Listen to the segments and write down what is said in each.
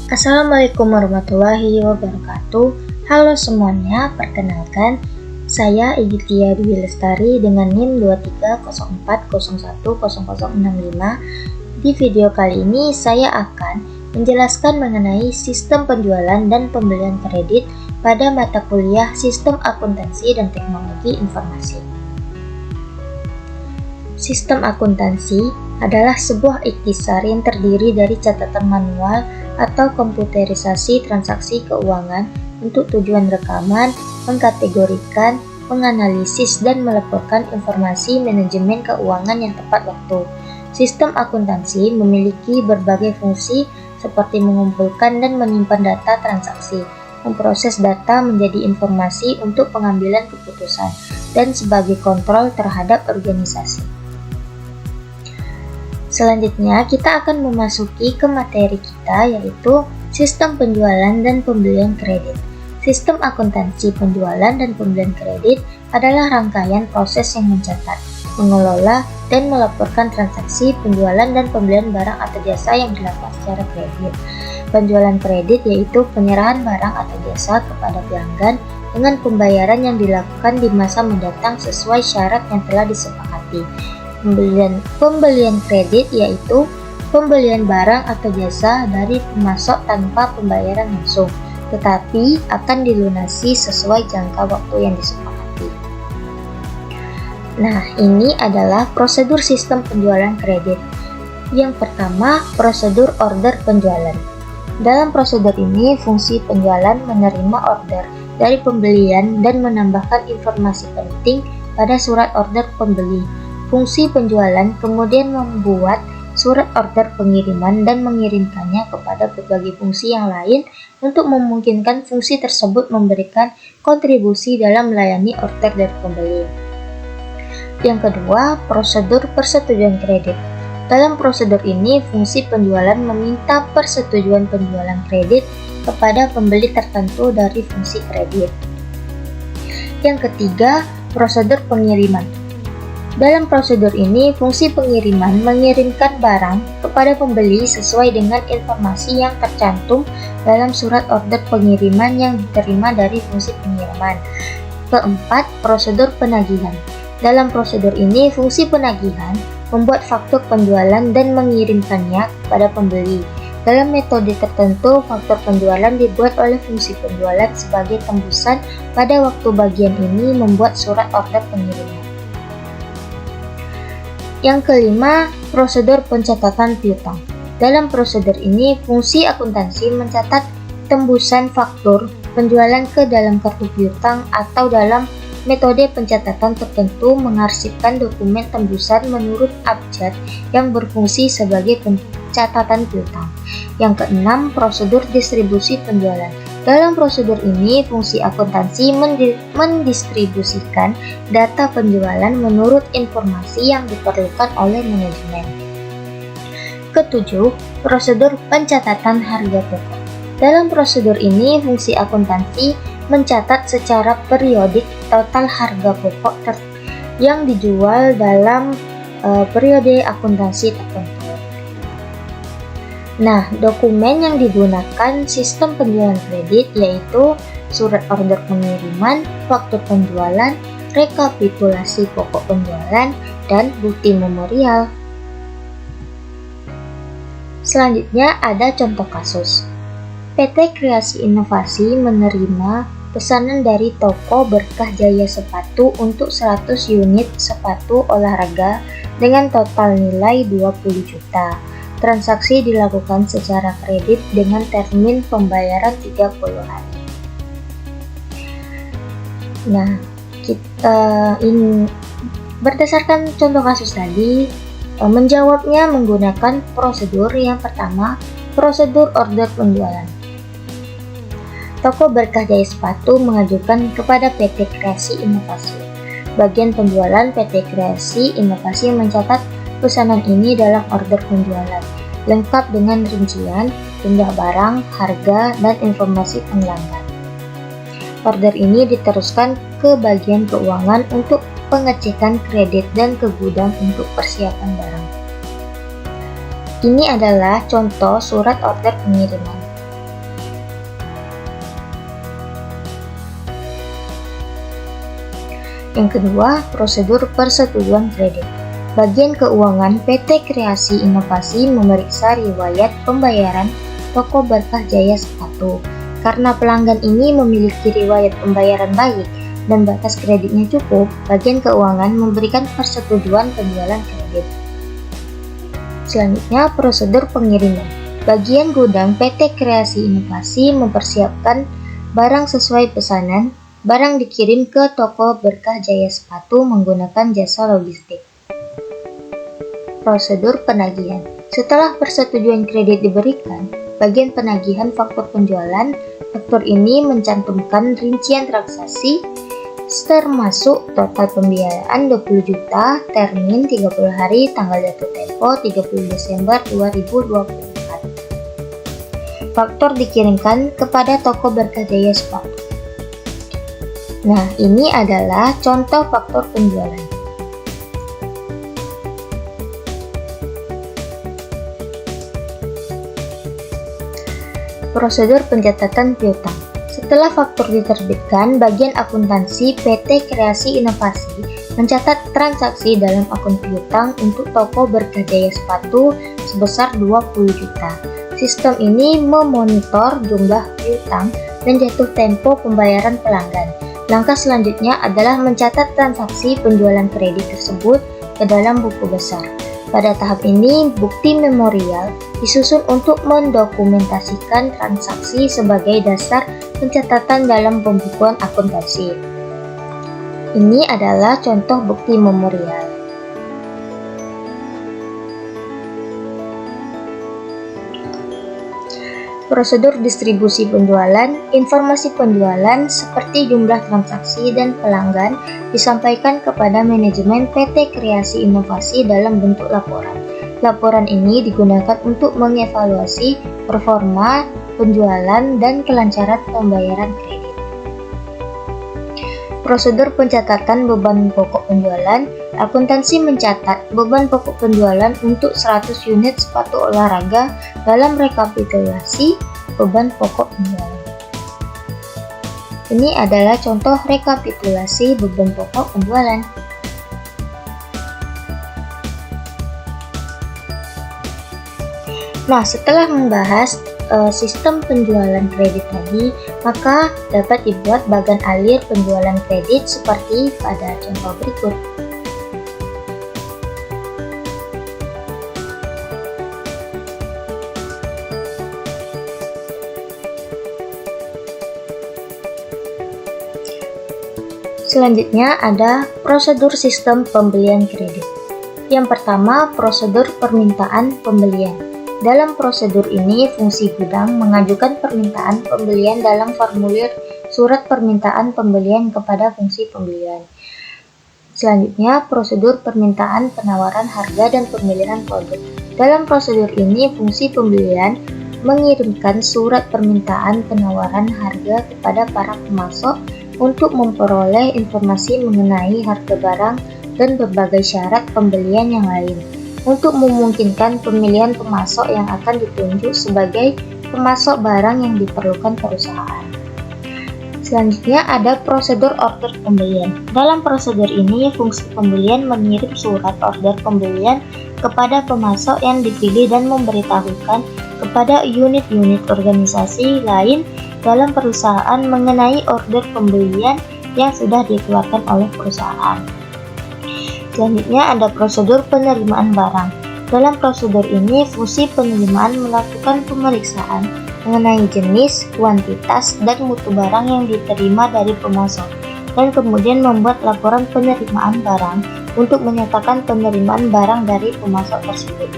Assalamualaikum warahmatullahi wabarakatuh. Halo semuanya, perkenalkan saya Igitya Dwi Lestari dengan NIM 2304010065. Di video kali ini saya akan menjelaskan mengenai sistem penjualan dan pembelian kredit pada mata kuliah Sistem Akuntansi dan Teknologi Informasi. Sistem akuntansi adalah sebuah ikhtisar yang terdiri dari catatan manual atau komputerisasi transaksi keuangan untuk tujuan rekaman, mengkategorikan, menganalisis, dan melaporkan informasi manajemen keuangan yang tepat waktu. Sistem akuntansi memiliki berbagai fungsi seperti mengumpulkan dan menyimpan data transaksi, memproses data menjadi informasi untuk pengambilan keputusan, dan sebagai kontrol terhadap organisasi. Selanjutnya, kita akan memasuki ke materi kita, yaitu sistem penjualan dan pembelian kredit. Sistem akuntansi penjualan dan pembelian kredit adalah rangkaian proses yang mencatat, mengelola, dan melaporkan transaksi penjualan dan pembelian barang atau jasa yang dilakukan secara kredit. Penjualan kredit yaitu penyerahan barang atau jasa kepada pelanggan dengan pembayaran yang dilakukan di masa mendatang sesuai syarat yang telah disepakati. Pembelian kredit yaitu pembelian barang atau jasa dari pemasok tanpa pembayaran langsung, tetapi akan dilunasi sesuai jangka waktu yang disepakati. Nah, ini adalah prosedur sistem penjualan kredit. Yang pertama, prosedur order penjualan. Dalam prosedur ini, fungsi penjualan menerima order dari pembelian dan menambahkan informasi penting pada surat order pembeli. Fungsi penjualan kemudian membuat surat order pengiriman dan mengirimkannya kepada berbagai fungsi yang lain untuk memungkinkan fungsi tersebut memberikan kontribusi dalam melayani order dari pembeli. Yang kedua, prosedur persetujuan kredit. Dalam prosedur ini, fungsi penjualan meminta persetujuan penjualan kredit kepada pembeli tertentu dari fungsi kredit. Yang ketiga, prosedur pengiriman. Dalam prosedur ini, fungsi pengiriman mengirimkan barang kepada pembeli sesuai dengan informasi yang tercantum dalam surat order pengiriman yang diterima dari fungsi pengiriman. Keempat, prosedur penagihan. Dalam prosedur ini, fungsi penagihan membuat faktur penjualan dan mengirimkannya kepada pembeli. Dalam metode tertentu, faktur penjualan dibuat oleh fungsi penjualan sebagai tembusan pada waktu bagian ini membuat surat order pengiriman. Yang kelima, prosedur pencatatan piutang. Dalam prosedur ini, fungsi akuntansi mencatat tembusan faktur penjualan ke dalam kartu piutang atau dalam metode pencatatan tertentu mengarsipkan dokumen tembusan menurut abjad yang berfungsi sebagai pencatatan piutang. Yang keenam, prosedur distribusi penjualan. Dalam prosedur ini, fungsi akuntansi mendistribusikan data penjualan menurut informasi yang diperlukan oleh manajemen. Ketujuh, prosedur pencatatan harga pokok. Dalam prosedur ini, fungsi akuntansi mencatat secara periodik total harga pokok yang dijual dalam periode akuntansi tertentu. Nah, dokumen yang digunakan sistem penjualan kredit yaitu surat order pengiriman, faktur penjualan, rekapitulasi pokok penjualan, dan bukti memorial. Selanjutnya ada contoh kasus. PT Kreasi Inovasi menerima pesanan dari toko Berkah Jaya Sepatu untuk 100 unit sepatu olahraga dengan total nilai 20 juta. Transaksi dilakukan secara kredit dengan termin pembayaran 30 hari. Nah, berdasarkan contoh kasus tadi, menjawabnya menggunakan prosedur yang pertama, prosedur order penjualan. Toko Berkah Jaya Sepatu mengajukan kepada PT Kreasi Inovasi. Bagian penjualan PT Kreasi Inovasi mencatat pesanan ini dalam order penjualan, lengkap dengan rincian, jumlah barang, harga, dan informasi pelanggan. Order ini diteruskan ke bagian keuangan untuk pengecekan kredit dan ke gudang untuk persiapan barang. Ini adalah contoh surat order pengiriman. Yang kedua, prosedur persetujuan kredit. Bagian keuangan PT Kreasi Inovasi memeriksa riwayat pembayaran toko Berkah Jaya Sepatu. Karena pelanggan ini memiliki riwayat pembayaran baik dan batas kreditnya cukup, bagian keuangan memberikan persetujuan penjualan kredit. Selanjutnya, prosedur pengiriman. Bagian gudang PT Kreasi Inovasi mempersiapkan barang sesuai pesanan. Barang dikirim ke toko Berkah Jaya Sepatu menggunakan jasa logistik. Prosedur penagihan. Setelah persetujuan kredit diberikan, bagian penagihan faktur penjualan. Faktur ini mencantumkan rincian transaksi termasuk total pembiayaan 20 juta, termin 30 hari, tanggal jatuh tempo 30 Desember 2024. Faktur dikirimkan kepada toko Berkah Jaya Sepatu. Nah, ini adalah contoh faktur penjualan. Prosedur pencatatan piutang. Setelah faktur diterbitkan, bagian akuntansi PT Kreasi Inovasi mencatat transaksi dalam akun piutang untuk toko Berkah Jaya Sepatu sebesar 20 juta. Sistem ini memonitor jumlah piutang dan jatuh tempo pembayaran pelanggan. Langkah selanjutnya adalah mencatat transaksi penjualan kredit tersebut ke dalam buku besar. Pada tahap ini, bukti memorial disusun untuk mendokumentasikan transaksi sebagai dasar pencatatan dalam pembukuan akuntansi. Ini adalah contoh bukti memorial. Prosedur distribusi penjualan. Informasi penjualan seperti jumlah transaksi dan pelanggan disampaikan kepada manajemen PT Kreasi Inovasi dalam bentuk laporan. Laporan ini digunakan untuk mengevaluasi performa penjualan dan kelancaran pembayaran kredit. Prosedur pencatatan beban pokok penjualan. Akuntansi mencatat beban pokok penjualan untuk 100 unit sepatu olahraga dalam rekapitulasi beban pokok penjualan. Ini adalah contoh rekapitulasi beban pokok penjualan. Nah, setelah membahas sistem penjualan kredit tadi, maka dapat dibuat bagan alir penjualan kredit seperti pada contoh berikut. Selanjutnya ada prosedur sistem pembelian kredit. Yang pertama, prosedur permintaan pembelian. Dalam prosedur ini, fungsi gudang mengajukan permintaan pembelian dalam formulir surat permintaan pembelian kepada fungsi pembelian. Selanjutnya, prosedur permintaan penawaran harga dan pemilihan produk. Dalam prosedur ini, fungsi pembelian mengirimkan surat permintaan penawaran harga kepada para pemasok untuk memperoleh informasi mengenai harga barang dan berbagai syarat pembelian yang lain, untuk memungkinkan pemilihan pemasok yang akan ditunjuk sebagai pemasok barang yang diperlukan perusahaan. Selanjutnya ada prosedur order pembelian. Dalam prosedur ini, fungsi pembelian mengirim surat order pembelian kepada pemasok yang dipilih dan memberitahukan kepada unit-unit organisasi lain dalam perusahaan mengenai order pembelian yang sudah dikeluarkan oleh perusahaan. Selanjutnya ada prosedur penerimaan barang. Dalam prosedur ini, fungsi penerimaan melakukan pemeriksaan mengenai jenis, kuantitas, dan mutu barang yang diterima dari pemasok, dan kemudian membuat laporan penerimaan barang untuk menyatakan penerimaan barang dari pemasok tersebut.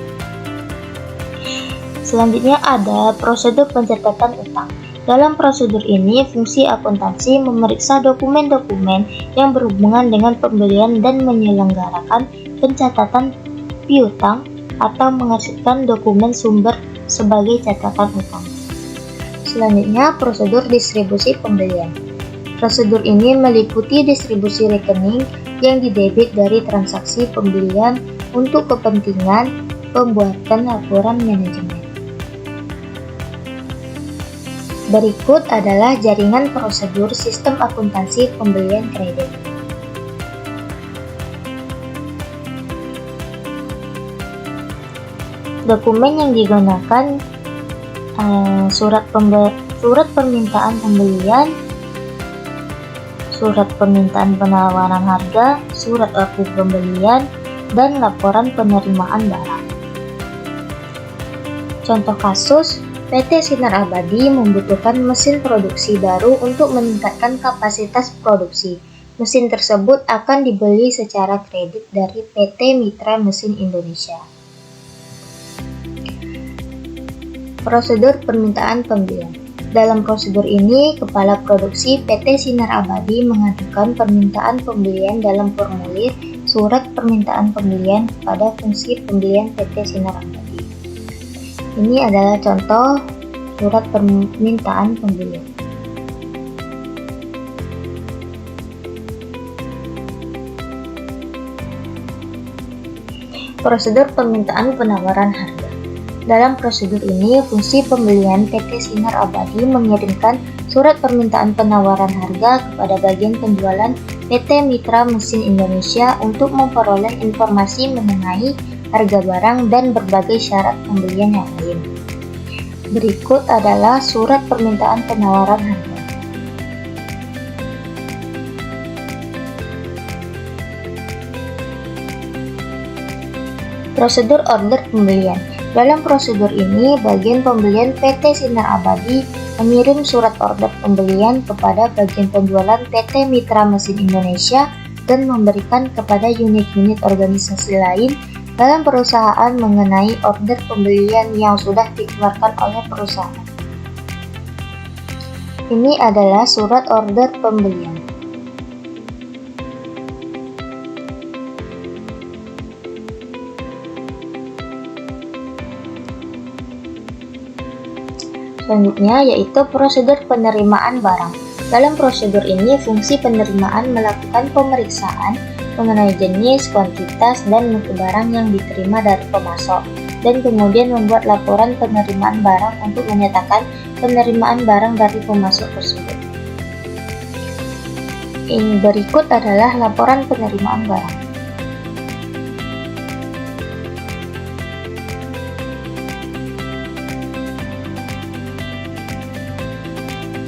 Selanjutnya ada prosedur pencatatan utang. Dalam prosedur ini, fungsi akuntansi memeriksa dokumen-dokumen yang berhubungan dengan pembelian dan menyelenggarakan pencatatan piutang atau mengarsipkan dokumen sumber sebagai catatan utang. Selanjutnya, prosedur distribusi pembelian. Prosedur ini meliputi distribusi rekening yang didebit dari transaksi pembelian untuk kepentingan pembuatan laporan manajemen. Berikut adalah jaringan prosedur sistem akuntansi pembelian kredit. Dokumen yang digunakan surat permintaan pembelian, surat permintaan penawaran harga, surat order pembelian, dan laporan penerimaan barang. Contoh kasus, PT Sinar Abadi membutuhkan mesin produksi baru untuk meningkatkan kapasitas produksi. Mesin tersebut akan dibeli secara kredit dari PT Mitra Mesin Indonesia. Prosedur permintaan pembelian. Dalam prosedur ini, Kepala Produksi PT Sinar Abadi mengajukan permintaan pembelian dalam formulir Surat Permintaan Pembelian pada fungsi pembelian PT Sinar Abadi. Ini adalah contoh surat permintaan pembelian. Prosedur permintaan penawaran harga. Dalam prosedur ini, fungsi pembelian PT Sinar Abadi mengirimkan surat permintaan penawaran harga kepada bagian penjualan PT Mitra Mesin Indonesia untuk memperoleh informasi mengenai harga barang dan berbagai syarat pembelian yang lain. Berikut adalah surat permintaan penawaran harga. Prosedur order pembelian. Dalam prosedur ini, bagian pembelian PT Sinar Abadi mengirim surat order pembelian kepada bagian penjualan PT Mitra Mesin Indonesia dan memberikan kepada unit-unit organisasi lain dalam perusahaan mengenai order pembelian yang sudah dikeluarkan oleh perusahaan. Ini adalah surat order pembelian. Selanjutnya yaitu prosedur penerimaan barang. Dalam prosedur ini, fungsi penerimaan melakukan pemeriksaan mengenai jenis, kuantitas, dan mutu barang yang diterima dari pemasok, dan kemudian membuat laporan penerimaan barang untuk menyatakan penerimaan barang dari pemasok tersebut. Ini berikut adalah laporan penerimaan barang.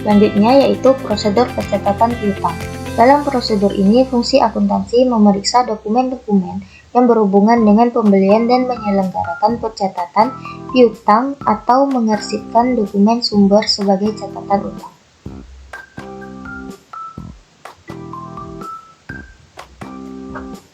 Selanjutnya yaitu prosedur pencatatan piutang. Dalam prosedur ini, fungsi akuntansi memeriksa dokumen-dokumen yang berhubungan dengan pembelian dan menyelenggarakan pencatatan piutang atau mengarsipkan dokumen sumber sebagai catatan utang.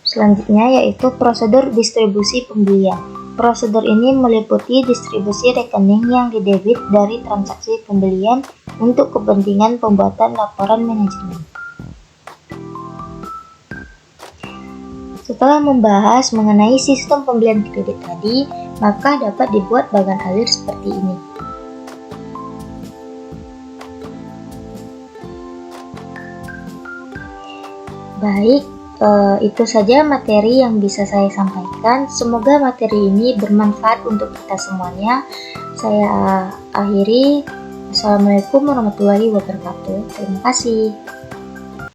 Selanjutnya yaitu prosedur distribusi pembelian. Prosedur ini meliputi distribusi rekening yang didebit dari transaksi pembelian untuk kepentingan pembuatan laporan manajemen. Setelah membahas mengenai sistem pembelian kredit tadi, maka dapat dibuat bagan alir seperti ini. Baik, itu saja materi yang bisa saya sampaikan. Semoga materi ini bermanfaat untuk kita semuanya. Saya akhiri. Assalamualaikum warahmatullahi wabarakatuh. Terima kasih.